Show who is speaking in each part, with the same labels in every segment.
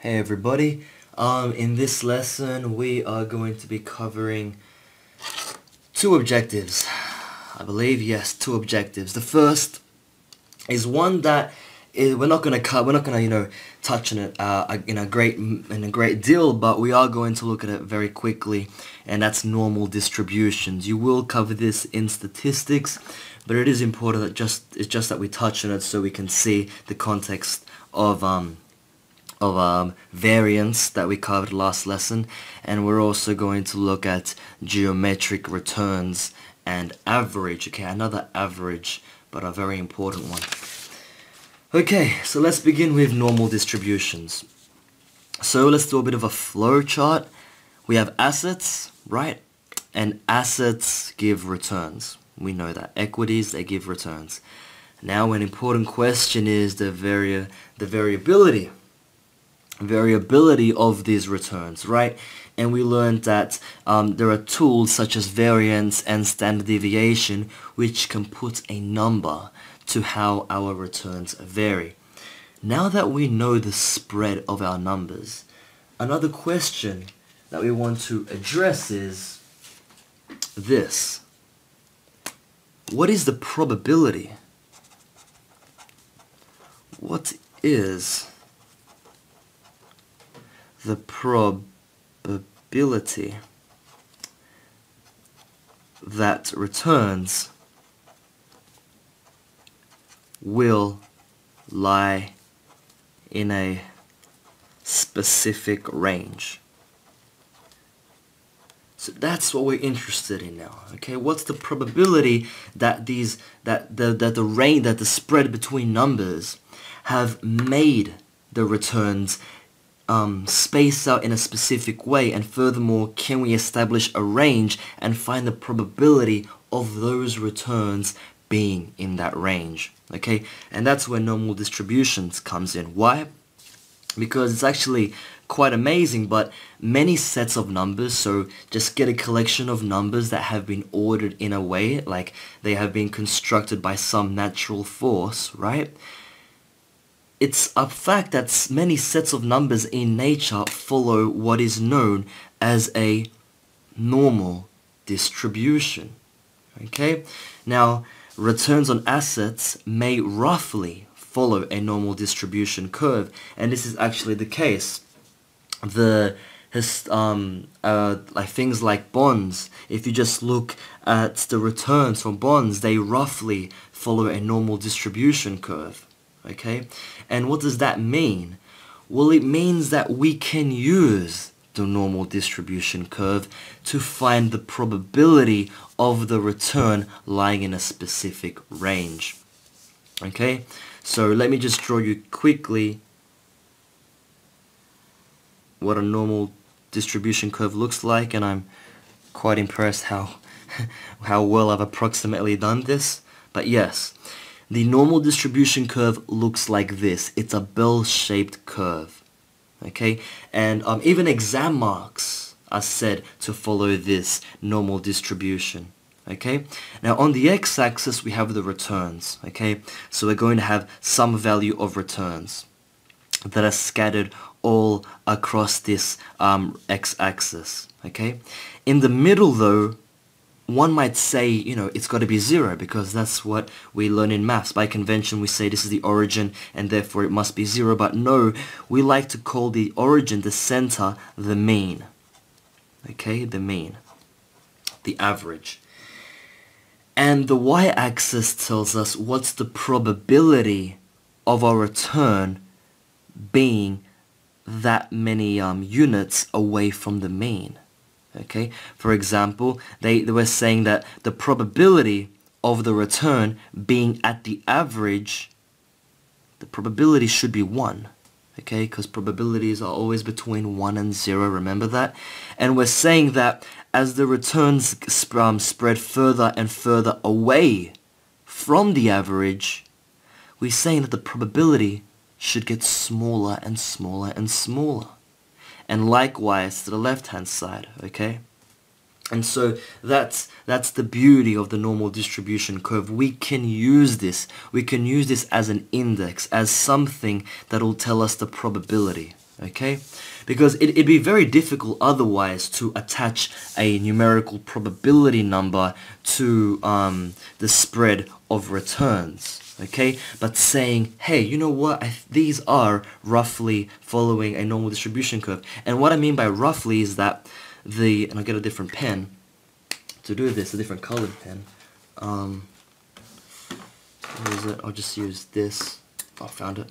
Speaker 1: Hey everybody, in this lesson we are going to be covering two objectives. I believe, yes, two objectives. The first is one that we're not gonna touch on it in a great deal, but we are going to look at it very quickly, and that's normal distributions. You will cover this in statistics, but it is important that it's just that we touch on it so we can see the context of variance that we covered last lesson, and we're also going to look at geometric returns and average. Okay, another average, but a very important one. Okay, so let's begin with normal distributions. So let's do a bit of a flow chart. We have assets, right? And assets give returns. We know that. Equities, they give returns. Now an important question is the variability of these returns, right? And we learned that there are tools such as variance and standard deviation which can put a number to how our returns vary. Now that we know the spread of our numbers, another question that we want to address is this. What is the probability? What is the probability that returns will lie in a specific range? So that's what we're interested in now. Okay, what's the probability that the spread between numbers have made the returns space out in a specific way, and furthermore, can we establish a range and find the probability of those returns being in that range? Okay, and that's where normal distributions comes in. Why? Because it's actually quite amazing, but many sets of numbers, so just get a collection of numbers that have been ordered in a way, like they have been constructed by some natural force, right? It's a fact that many sets of numbers in nature follow what is known as a normal distribution. Okay? Now, returns on assets may roughly follow a normal distribution curve, and this is actually the case. Like things like bonds, if you just look at the returns from bonds, they roughly follow a normal distribution curve. Okay, and what does that mean? Well, it means that we can use the normal distribution curve to find the probability of the return lying in a specific range. Okay, so let me just draw you quickly what a normal distribution curve looks like, and I'm quite impressed how well I've approximately done this. But yes, the normal distribution curve looks like this. It's a bell-shaped curve, okay? And even exam marks are said to follow this normal distribution, okay? Now on the x-axis we have the returns, okay? So we're going to have some value of returns that are scattered all across this x-axis, okay? In the middle though, one might say, it's got to be 0 because that's what we learn in maths. By convention, we say this is the origin and therefore it must be 0. But no, we like to call the origin, the center, the mean. Okay, the mean, the average. And the y-axis tells us what's the probability of our return being that many units away from the mean. Okay, for example, they were saying that the probability of the return being at the average, the probability should be 1. Okay, because probabilities are always between 1 and 0, remember that? And we're saying that as the returns spread further and further away from the average, we're saying that the probability should get smaller and smaller and smaller. And likewise to the left-hand side, okay? And so that's the beauty of the normal distribution curve. We can use this. We can use this as an index, as something that will tell us the probability. okay? Because it'd be very difficult otherwise to attach a numerical probability number to the spread of returns, okay? But saying, hey, you know what, these are roughly following a normal distribution curve. And what I mean by roughly is that and I'll get a different pen to do this, a different colored pen. Where is it? I'll just use this. Oh, I found it.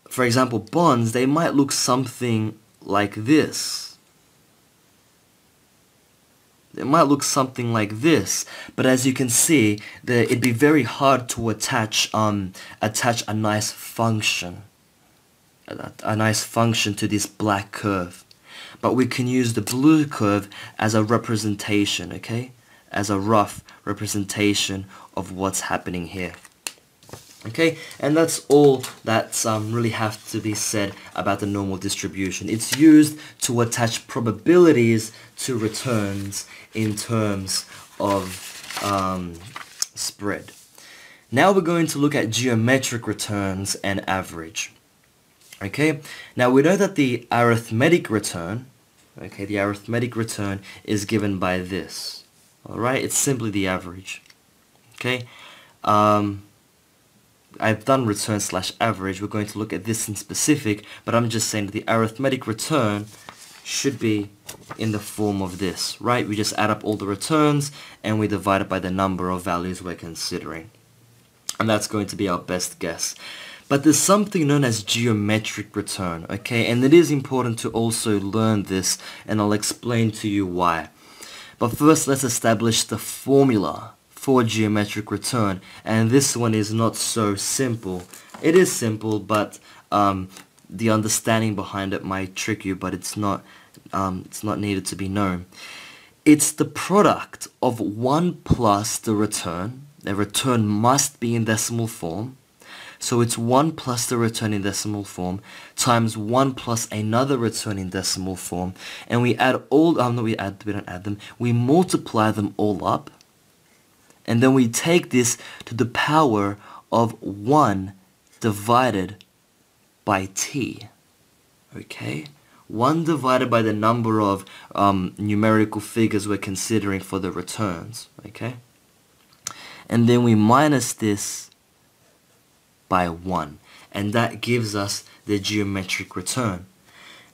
Speaker 1: For example, bonds, they might look something like this. It might look something like this, but as you can see, it'd be very hard to attach a nice function, a nice function to this black curve. But we can use the blue curve as a representation, okay? As a rough representation of what's happening here. Okay, and that's all that's really have to be said about the normal distribution. It's used to attach probabilities to returns in terms of spread. Now we're going to look at geometric returns and average. Okay, now we know that the arithmetic return, okay, the arithmetic return is given by this. Alright, it's simply the average. Okay, I've done return slash average. We're going to look at this in specific, but I'm just saying that the arithmetic return should be in the form of this, right? We just add up all the returns and we divide it by the number of values we're considering. And that's going to be our best guess. But there's something known as geometric return, okay? And it is important to also learn this, and I'll explain to you why. But first, let's establish the formula for geometric return, and this one is not so simple. It is simple, but the understanding behind it might trick you, but it's not needed to be known. It's the product of 1 plus the return. The return must be in decimal form. So it's 1 plus the return in decimal form times 1 plus another return in decimal form, and we add all, we don't add them, we multiply them all up, and then we take this to the power of 1 divided by t, okay? 1 divided by the number of numerical figures we're considering for the returns, okay? And then we minus this by 1, and that gives us the geometric return.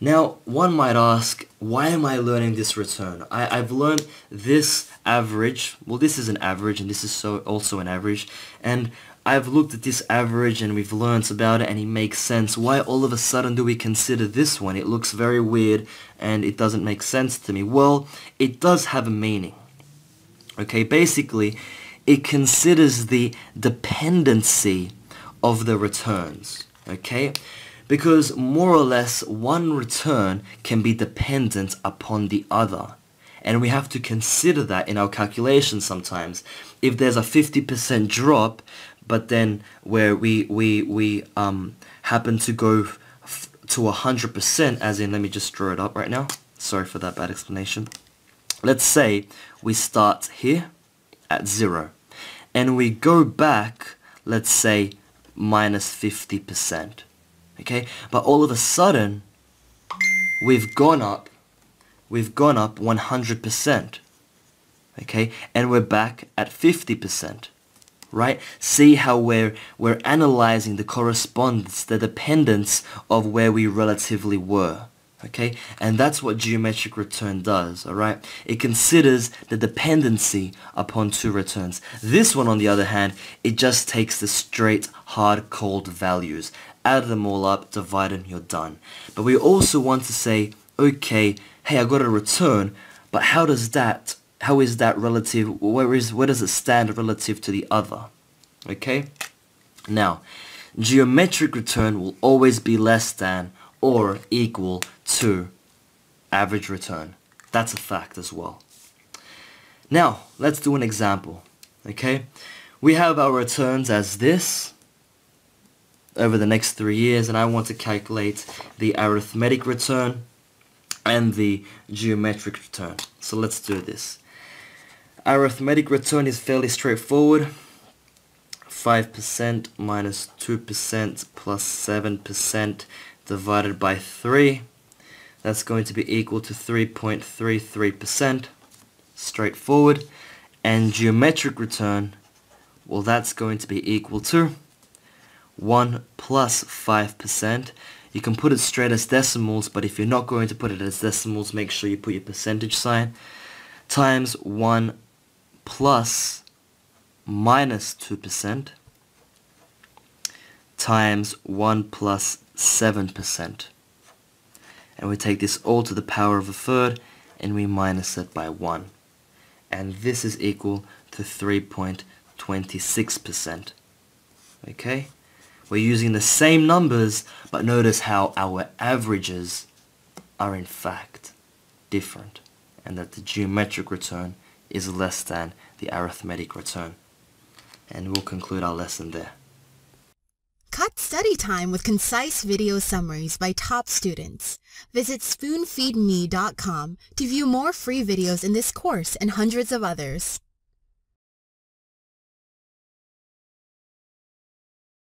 Speaker 1: Now, one might ask, why am I learning this return? I've learned this average. Well, this is an average, and this is also an average, and I've looked at this average and we've learned about it and it makes sense. Why all of a sudden do we consider this one? It looks very weird and it doesn't make sense to me. Well, it does have a meaning. Okay, basically, it considers the dependency of the returns, okay? Because more or less one return can be dependent upon the other, and we have to consider that in our calculations sometimes. If there's a 50% drop, but then where we happen to go to 100%, as in, let me just draw it up right now. Sorry for that bad explanation. Let's say we start here at 0, and we go back, let's say, minus 50%, okay? But all of a sudden, we've gone up 100%, okay? And we're back at 50%, right? See how we're analyzing the correspondence, the dependence of where we relatively were, okay? And that's what geometric return does, alright? It considers the dependency upon two returns. This one, on the other hand, it just takes the straight, hard, cold values, add them all up, divide them, you're done. But we also want to say, okay, hey, I got a return, but how is that relative, where does it stand relative to the other? Okay? Now, geometric return will always be less than or equal to average return. That's a fact as well. Now, let's do an example, okay? We have our returns as this over the next 3 years, and I want to calculate the arithmetic return and the geometric return. So let's do this. Arithmetic return is fairly straightforward. 5% minus 2% plus 7% divided by 3. That's going to be equal to 3.33%. Straightforward. And geometric return, well, that's going to be equal to 1 plus 5%. You can put it straight as decimals, but if you're not going to put it as decimals, make sure you put your percentage sign, times 1 plus minus 2% times 1 plus 7%. And we take this all to the power of a third and we minus it by 1. And this is equal to 3.26%. Okay? We're using the same numbers, but notice how our averages are in fact different, and that the geometric return is less than the arithmetic return. And we'll conclude our lesson there.
Speaker 2: Cut study time with concise video summaries by top students. Visit spoonfeedme.com to view more free videos in this course and hundreds of others.